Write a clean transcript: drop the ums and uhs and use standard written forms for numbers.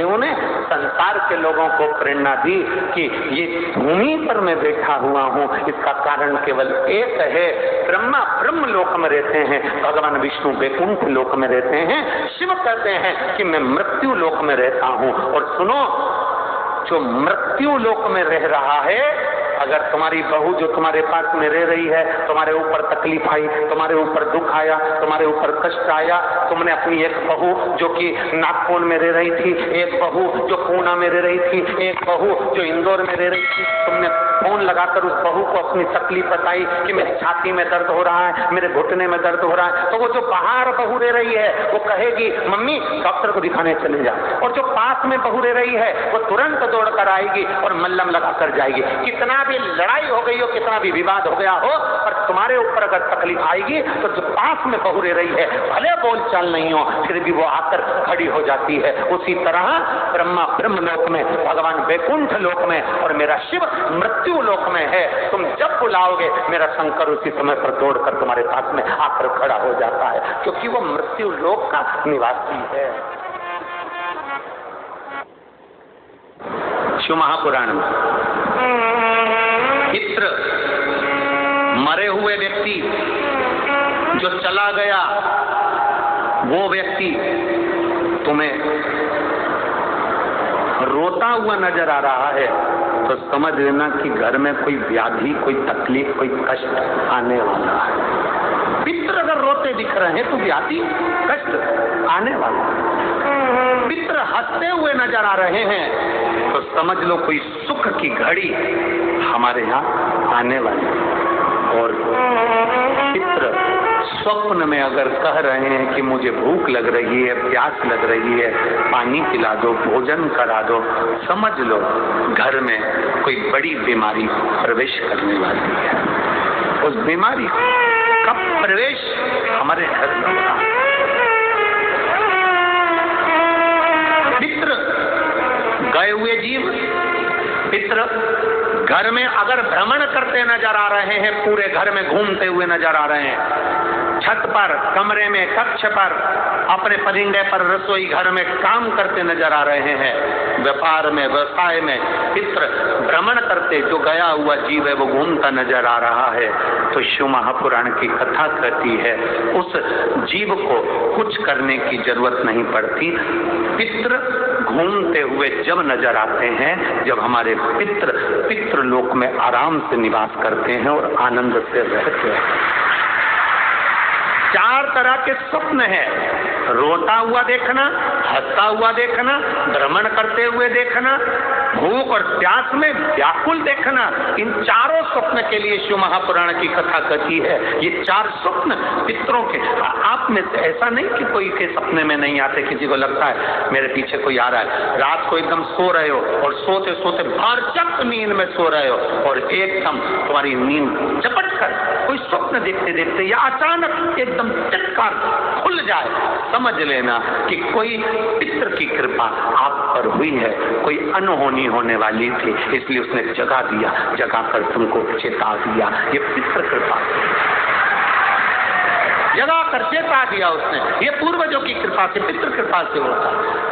महादेव ने संसार के लोगों को प्रेरणा दी कि ये भूमि पर मैं बैठा हुआ हूँ, इसका कारण केवल एक है। ब्रह्मा ब्रह्म लोक में रहते हैं, भगवान विष्णु वैकुंठ लोक में रहते हैं, शिव कहते हैं कि मैं मृत्यु लोक में रहता हूँ। और सुनो, जो मृत्यु लोक में रह रहा है, अगर तुम्हारी बहू जो तुम्हारे पास में रह रही है, तुम्हारे ऊपर तकलीफ आई, तुम्हारे ऊपर दुख आया, तुम्हारे ऊपर कष्ट आया, तुमने अपनी एक बहू जो कि नागपुर में रह रही थी, एक बहू जो पूना में रह रही थी, एक बहू जो इंदौर में रह रही थी, तुमने फोन लगाकर उस बहू को अपनी तकलीफ बताई कि मेरी छाती में दर्द हो रहा है, मेरे घुटने में दर्द हो रहा है, तो वो जो बाहर बहू रह रही है वो कहेगी मम्मी डॉक्टर को दिखाने चले जाओ, और जो पास में बहू रह रही है वो तुरंत दौड़ कर आएगी और मल्लम लगा कर जाएगी। कितना भी लड़ाई हो गई हो, कितना भी विवाद हो गया हो, पर तुम्हारे ऊपर अगर तकलीफ आएगी तो जो पास में बहू रह रही है, भले बोलचाल नहीं हो, फिर भी वो आकर खड़ी हो जाती है। उसी तरह ब्रह्मा ब्रह्म लोक में, भगवान वैकुंठ लोक में, और मेरा शिव मृत्यु लोक में है। तुम जब बुलाओगे मेरा शंकर उसी समय पर दौड़कर तुम्हारे पास में आकर खड़ा हो जाता है, क्योंकि वो मृत्यु लोक का निवासी है। शिव महापुराण में पितृ, मरे हुए व्यक्ति जो चला गया, वो व्यक्ति तुम्हें रोता हुआ नजर आ रहा है तो समझ लेना कि घर में कोई व्याधि, कोई तकलीफ, कोई कष्ट आने वाला है। पितृ अगर रोते दिख रहे हैं तो व्याधि, कष्ट आने वाला है। पितृ हंसते हुए नजर आ रहे हैं तो समझ लो कोई सुख की घड़ी हमारे यहाँ आने वाली है। और पितृ स्वप्न में अगर कह रहे हैं कि मुझे भूख लग रही है, प्यास लग रही है, पानी पिला दो, भोजन करा दो, समझ लो घर में कोई बड़ी बीमारी प्रवेश करने वाली है। उस बीमारी का प्रवेश हमारे घर में होगा। पितृ गए हुए जीव, पितृ घर में अगर भ्रमण करते नजर आ रहे हैं, पूरे घर में घूमते हुए नजर आ रहे हैं, छत पर, कमरे में, कक्ष पर, अपने परिंदे पर, रसोई घर में काम करते नजर आ रहे हैं, व्यापार में, व्यवसाय में पितृ भ्रमण करते, जो गया हुआ जीव है वो घूमता नजर आ रहा है, तो शिव महापुराण की कथा कहती है उस जीव को कुछ करने की जरूरत नहीं पड़ती। पितृ घूमते हुए जब नजर आते हैं, जब हमारे पितृ लोक में आराम से निवास करते हैं और आनंद से रहते हैं। 4 तरह के स्वप्न है, रोता हुआ देखना, हंसता हुआ देखना, भ्रमण करते हुए देखना, भूख और प्यास में व्याकुल देखना। इन चारों स्वप्न के लिए शिव महापुराण की कथा कहती है। ये 4 स्वप्न पितरों के, आप में से ऐसा नहीं कि कोई के सपने में नहीं आते। किसी को लगता है मेरे पीछे कोई आ रहा है, रात को एकदम सो रहे हो और सोते सोते भरचक नींद में सो रहे हो और एकदम तुम्हारी नींद झपट कर कोई स्वप्न देखते देखते या अचानक एकदम चटकार खुल जाए, समझ लेना कि कोई पितृ की कृपा आप पर हुई है, कोई अनहोनी होने वाली थी, इसलिए उसने जगा दिया, जगा कर तुमको चेता दिया। ये पितृ कृपा, जगा कर चेता दिया उसने। ये पूर्वजों की कृपा से, पितृ कृपा से होता है।